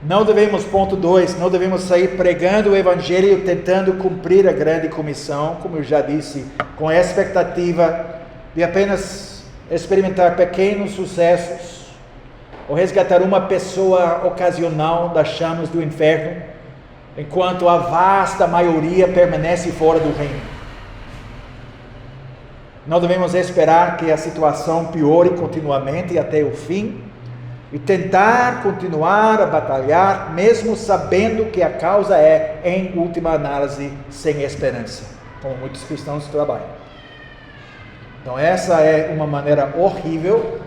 Não devemos, ponto 2, não devemos sair pregando o Evangelho, tentando cumprir a grande comissão, como eu já disse, com a expectativa de apenas experimentar pequenos sucessos, ou resgatar uma pessoa ocasional das chamas do inferno, enquanto a vasta maioria permanece fora do reino. Não devemos esperar que a situação piore continuamente até o fim, e tentar continuar a batalhar, mesmo sabendo que a causa é, em última análise, sem esperança, como muitos cristãos trabalham. Então essa é uma maneira horrível,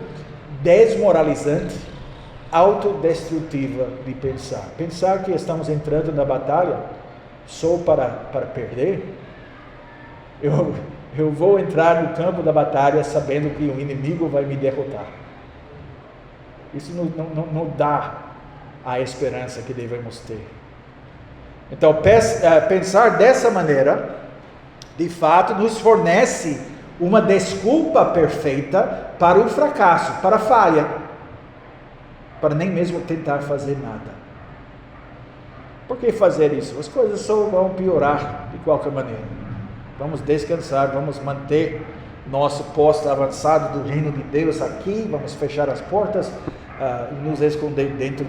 desmoralizante, autodestrutiva de pensar. Pensar que estamos entrando na batalha só para perder. Eu vou entrar no campo da batalha sabendo que o inimigo vai me derrotar. Isso não dá a esperança que devemos ter. Então, pensar dessa maneira, de fato, nos fornece uma desculpa perfeita para o fracasso, para a falha, para nem mesmo tentar fazer nada. Por que fazer isso? As coisas só vão piorar de qualquer maneira. Vamos descansar, vamos manter nosso posto avançado do reino de Deus aqui, vamos fechar as portas e nos esconder dentro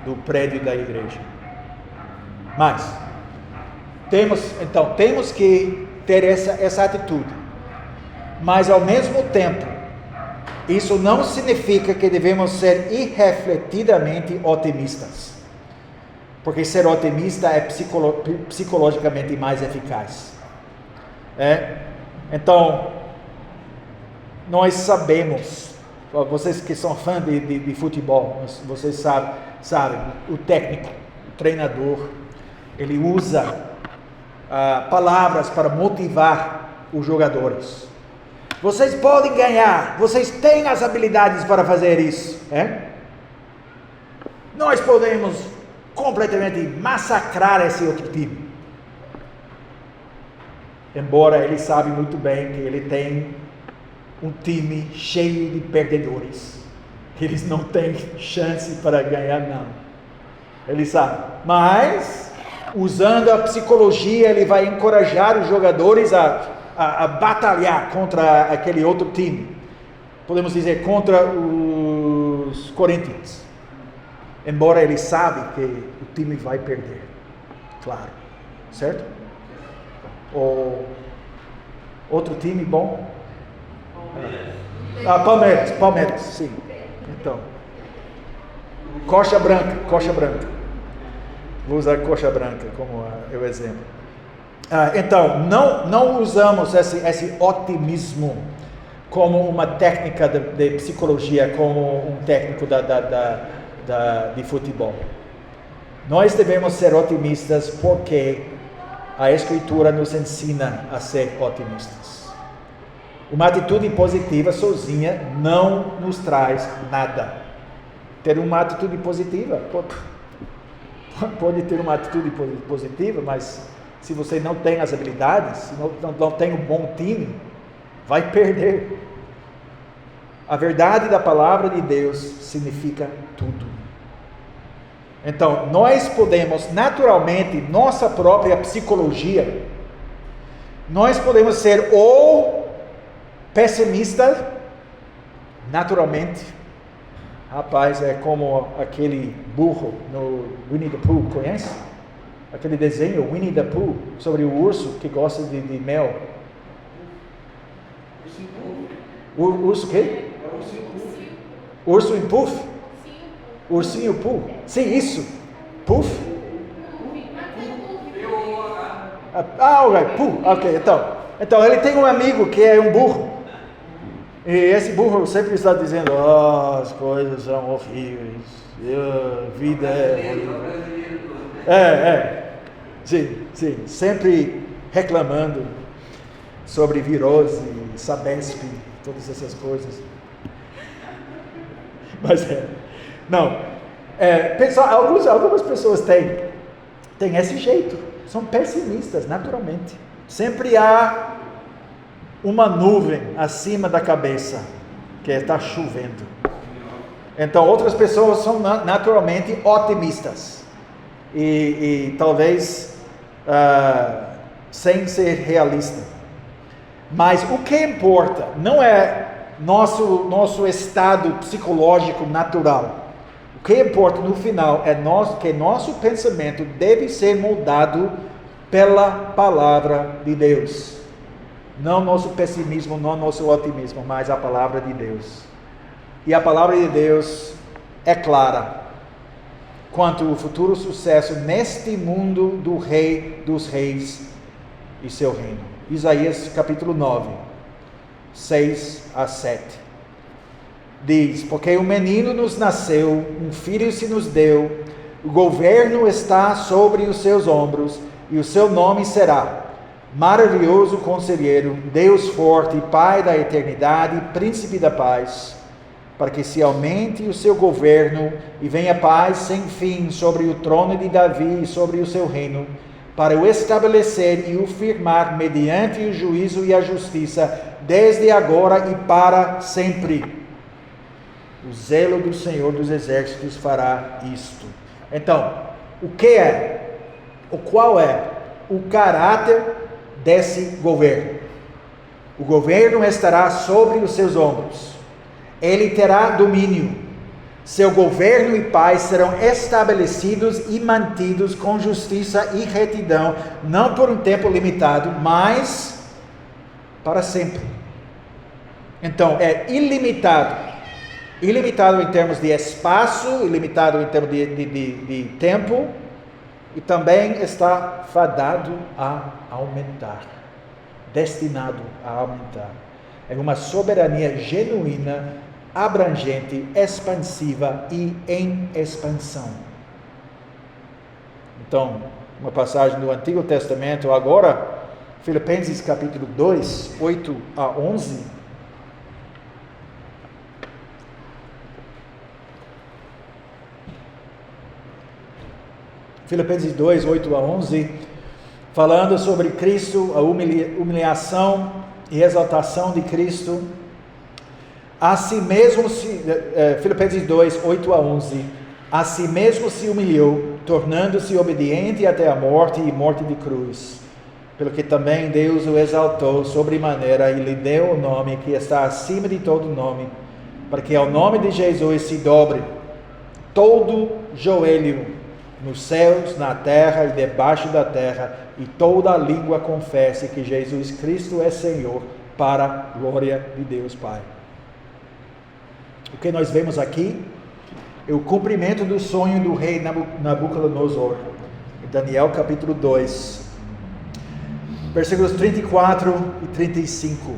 do prédio da igreja. Mas temos que ter essa atitude, mas ao mesmo tempo isso não significa que devemos ser irrefletidamente otimistas, porque ser otimista é psicologicamente mais eficaz. Então, nós sabemos, vocês que são fãs de futebol, vocês sabem, o técnico, o treinador, ele usa palavras para motivar os jogadores. Vocês podem ganhar, vocês têm as habilidades para fazer isso. Nós podemos completamente massacrar esse outro time. Embora ele sabe muito bem que ele tem um time cheio de perdedores. Eles não têm chance para ganhar, não. Ele sabe. Mas, usando a psicologia, ele vai encorajar os jogadores a batalhar contra aquele outro time. Podemos dizer, contra os Corinthians. Embora ele sabe que o time vai perder. Claro. Certo? Outro time bom? Palmeiras, sim. Então, coxa branca. Vou usar coxa branca como o exemplo. Então, não usamos esse otimismo como uma técnica de psicologia, como um técnico de futebol. Nós devemos ser otimistas porque a Escritura nos ensina a ser otimistas. Uma atitude positiva sozinha não nos traz nada. Ter uma atitude positiva, pode ter uma atitude positiva, mas se você não tem as habilidades, se não tem um bom time, vai perder. A verdade da palavra de Deus significa tudo. Então, nós podemos, naturalmente, nossa própria psicologia, nós podemos ser ou pessimista, naturalmente. Rapaz, é como aquele burro no Winnie the Pooh, conhece? Aquele desenho, Winnie the Pooh, sobre o urso que gosta de mel. Urso o quê? Urso em Puff? Ursinho Pooh? Sim, isso. Puff? Pooh. Ok, então ele tem um amigo que é um burro. E esse burro sempre está dizendo, as coisas são horríveis, a vida é horrível. Sim, sempre reclamando sobre virose, Sabesp, todas essas coisas. Mas algumas pessoas têm esse jeito, são pessimistas naturalmente. Sempre há uma nuvem acima da cabeça, que está chovendo. Então, outras pessoas são naturalmente otimistas. E talvez sem ser realista. Mas o que importa não é nosso estado psicológico natural. O que importa no final é que nosso pensamento deve ser moldado pela palavra de Deus. Não nosso pessimismo, não nosso otimismo, mas a palavra de Deus. E a palavra de Deus é clara quanto ao futuro sucesso neste mundo do Rei dos Reis e seu reino. Isaías capítulo 9, 6 a 7. Diz, porque um menino nos nasceu, um filho se nos deu, o governo está sobre os seus ombros, e o seu nome será Maravilhoso Conselheiro, Deus Forte, Pai da Eternidade, Príncipe da Paz, para que se aumente o seu governo e venha paz sem fim sobre o trono de Davi e sobre o seu reino, para o estabelecer e o firmar mediante o juízo e a justiça, desde agora e para sempre. O zelo do Senhor dos Exércitos fará isto. Então, qual é o caráter desse governo? O governo estará sobre os seus ombros. Ele terá domínio. Seu governo e paz serão estabelecidos e mantidos com justiça e retidão, não por um tempo limitado, mas para sempre. Então, é ilimitado. Ilimitado em termos de espaço, ilimitado em termos de tempo, e também está fadado a aumentar, destinado a aumentar. É uma soberania genuína, abrangente, expansiva e em expansão. Então, uma passagem do Antigo Testamento, agora, Filipenses capítulo 2, 8 a 11, Filipenses 2, 8 a 11, falando sobre Cristo, a humilhação e exaltação de Cristo. A si mesmo, Filipenses 2, 8 a 11, a si mesmo se humilhou, tornando-se obediente até a morte e morte de cruz. Pelo que também Deus o exaltou sobremaneira e lhe deu o nome que está acima de todo nome, para que ao nome de Jesus se dobre todo joelho nos céus, na terra e debaixo da terra, e toda a língua confesse que Jesus Cristo é Senhor, para a glória de Deus Pai. O que nós vemos aqui é o cumprimento do sonho do rei Nabucodonosor, em Daniel capítulo 2, versículos 34 e 35.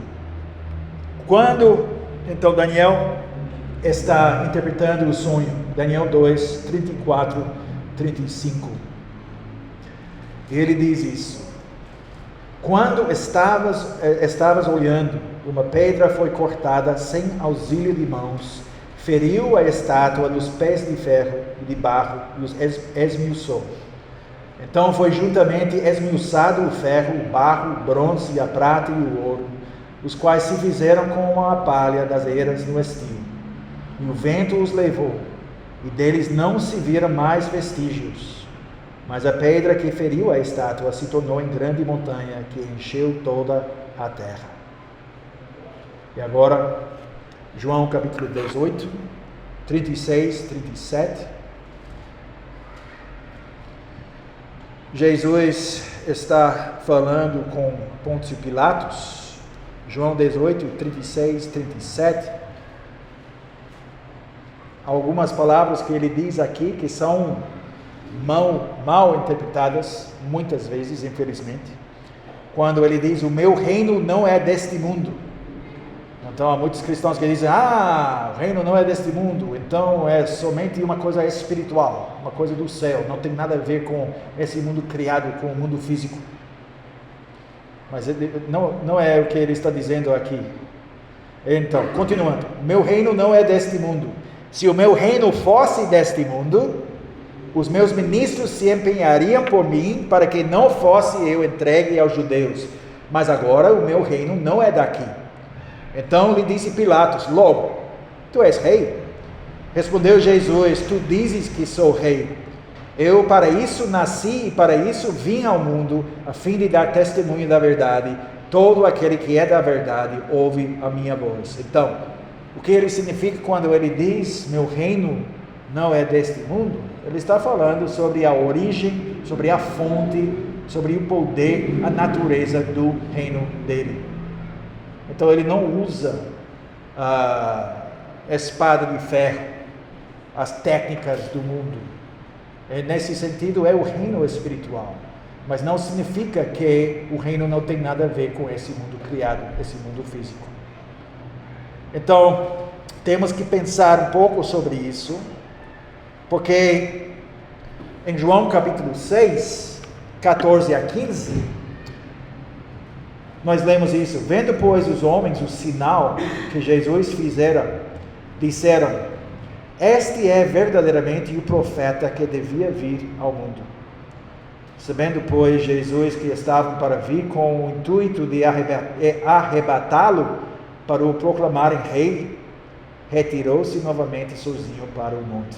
Quando, então, Daniel está interpretando o sonho, Daniel 2, 34, 35. Ele diz isso: quando estavas olhando, uma pedra foi cortada sem auxílio de mãos, feriu a estátua dos pés de ferro e de barro e os esmiuçou. Então foi juntamente esmiuçado o ferro, o barro, o bronze, a prata e o ouro, os quais se fizeram como a palha das eras no estio. E o vento os levou, e deles não se viram mais vestígios. Mas a pedra que feriu a estátua se tornou em grande montanha, que encheu toda a terra. E agora, João capítulo 18, 36, 37. Jesus está falando com Pôncio Pilatos. João 18, 36, 37. Algumas palavras que ele diz aqui que são mal interpretadas, muitas vezes, infelizmente. Quando ele diz: o meu reino não é deste mundo. Então há muitos cristãos que dizem: o reino não é deste mundo, então é somente uma coisa espiritual, uma coisa do céu, não tem nada a ver com esse mundo criado, com o mundo físico. Mas não é o que ele está dizendo aqui. Então, continuando: meu reino não é deste mundo. Se o meu reino fosse deste mundo, os meus ministros se empenhariam por mim para que não fosse eu entregue aos judeus. Mas agora o meu reino não é daqui. Então lhe disse Pilatos: logo, tu és rei? Respondeu Jesus: tu dizes que sou rei. Eu para isso nasci e para isso vim ao mundo, a fim de dar testemunho da verdade. Todo aquele que é da verdade ouve a minha voz. Então, o que ele significa quando ele diz: meu reino não é deste mundo? Ele está falando sobre a origem, sobre a fonte, sobre o poder, a natureza do reino dele. Então ele não usa a espada de ferro, as técnicas do mundo. Nesse sentido é o reino espiritual, mas não significa que o reino não tem nada a ver com esse mundo criado, esse mundo físico. Então temos que pensar um pouco sobre isso, porque em João capítulo 6, 14 a 15, nós lemos isso: vendo pois os homens o sinal que Jesus fizera, disseram: este é verdadeiramente o profeta que devia vir ao mundo. Sabendo pois Jesus que estavam para vir com o intuito de arrebatá-lo para o proclamarem rei, retirou-se novamente sozinho para o monte.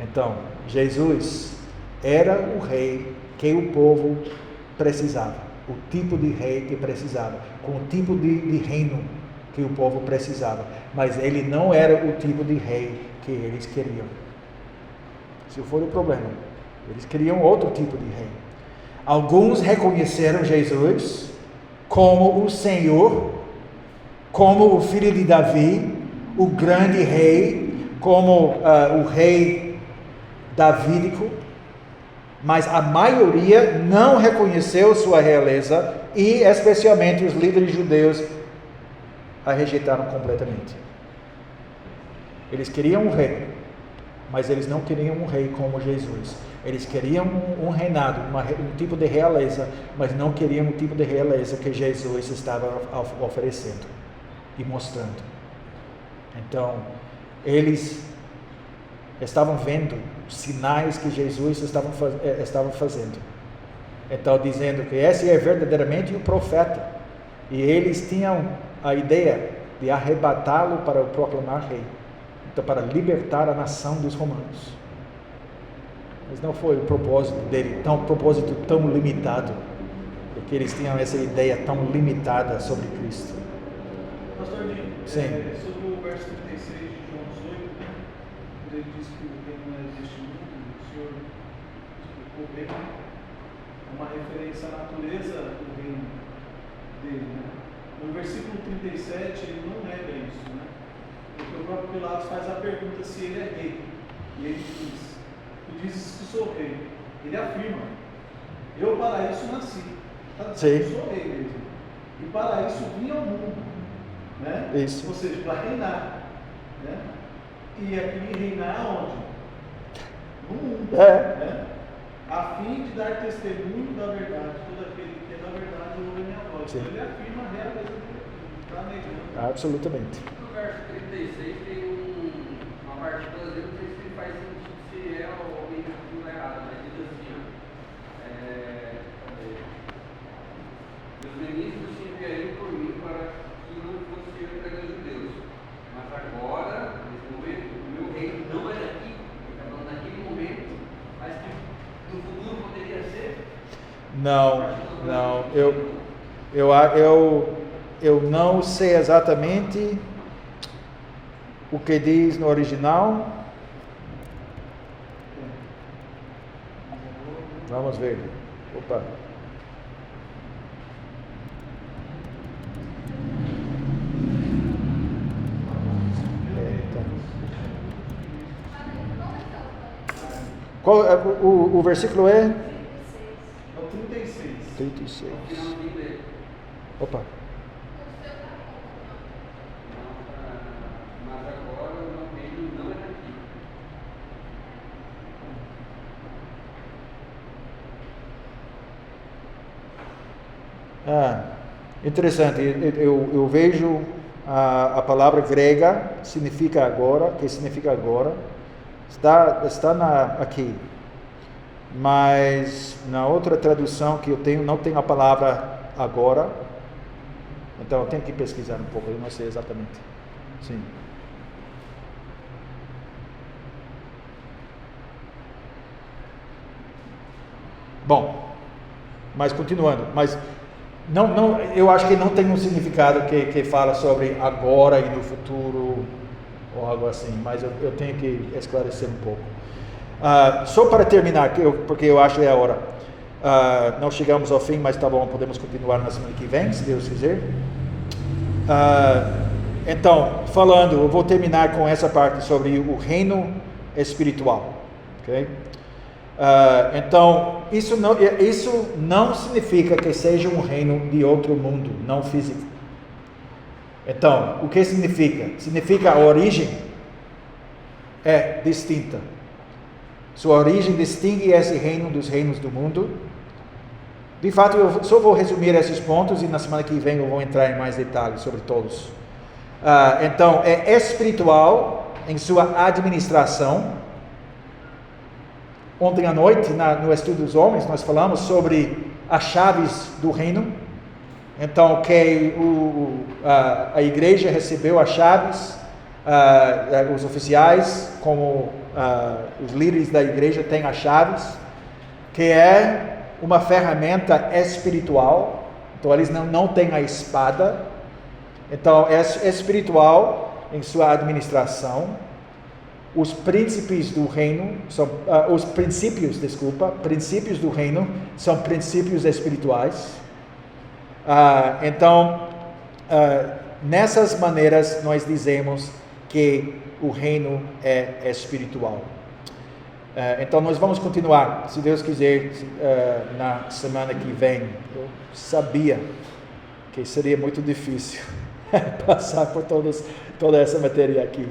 Então, Jesus era o rei que o povo precisava, o tipo de rei que precisava, com o tipo de reino que o povo precisava, mas ele não era o tipo de rei que eles queriam. Esse foi o problema. Eles queriam outro tipo de rei. Alguns reconheceram Jesus como o Senhor, como o filho de Davi, o grande rei, como o rei davídico, mas a maioria não reconheceu sua realeza e especialmente os líderes judeus a rejeitaram completamente. Eles queriam um rei, mas eles não queriam um rei como Jesus. Eles queriam um reinado, um tipo de realeza, mas não queriam o tipo de realeza que Jesus estava oferecendo. e mostrando. Então, eles estavam vendo os sinais que Jesus estava fazendo. Então, dizendo que esse é verdadeiramente o profeta. E eles tinham a ideia de arrebatá-lo para o proclamar rei. Então, para libertar a nação dos romanos. Mas não foi o propósito dele, propósito tão limitado. Porque eles tinham essa ideia tão limitada sobre Cristo.
Pastor Dinho,
Sim.
sobre o verso 36 de João 18, quando ele diz que o reino não é deste mundo, o Senhor explicou bem, é uma referência à natureza do reino dele. Né? No versículo 37, ele não nega isso, né? Porque o próprio Pilatos faz a pergunta se ele é rei. E ele diz: tu dizes que sou rei. Ele afirma: eu para isso nasci. Tá dizendo, eu sou rei mesmo. E para isso vim ao mundo. Né?
Isso.
Ou seja, para reinar. Né? E aqui reinar onde? No mundo. Né? A fim de dar testemunho da verdade. Todo aquele que é da verdade ouve a minha voz. Então ele afirma a realeza dele. Está negando.
Absolutamente.
No verso 36 tem uma partícula, eu não sei se faz sentido, se é alguém que está errado, mas diz assim, ó, os ministros se enviariam por mim para que não fosse eu entregue aos judeus, mas agora, nesse momento, o meu reino não é daqui, ele está falando naquele momento, mas que no futuro poderia ser.
Não, eu não sei exatamente o que diz no original. Vamos ver. Opa. Qual o versículo é?
É o 36.
36.
Finalzinho dele.
Opa.
Mas agora o meu reino não é daqui.
Interessante. Eu vejo a palavra grega significa agora, que significa agora, está aqui. Mas na outra tradução que eu tenho, não tem a palavra agora. Então eu tenho que pesquisar um pouco, eu não sei exatamente. Sim. Bom, mas continuando, não, eu acho que não tem um significado que fala sobre agora e no futuro ou algo assim, mas eu tenho que esclarecer um pouco. Só para terminar, porque eu acho que é a hora. Não chegamos ao fim, mas tá bom, podemos continuar na semana que vem, se Deus quiser. Então, eu vou terminar com essa parte sobre o reino espiritual. Okay? Então, isso não significa que seja um reino de outro mundo, não físico. Então, o que significa? Significa a origem é distinta. Sua origem distingue esse reino dos reinos do mundo. De fato, eu só vou resumir esses pontos e na semana que vem eu vou entrar em mais detalhes sobre todos. Então, é espiritual em sua administração. Ontem à noite, no estudo dos homens, nós falamos sobre as chaves do reino. Então, que a igreja recebeu as chaves, os oficiais, como os líderes da igreja têm as chaves, que é uma ferramenta espiritual. Então, eles não têm a espada. Então, é espiritual em sua administração. Os princípios do reino princípios do reino são princípios espirituais. Então, nessas maneiras nós dizemos que o reino é espiritual. Então nós vamos continuar, se Deus quiser, na semana que vem. Eu sabia que seria muito difícil passar por toda essa matéria aqui.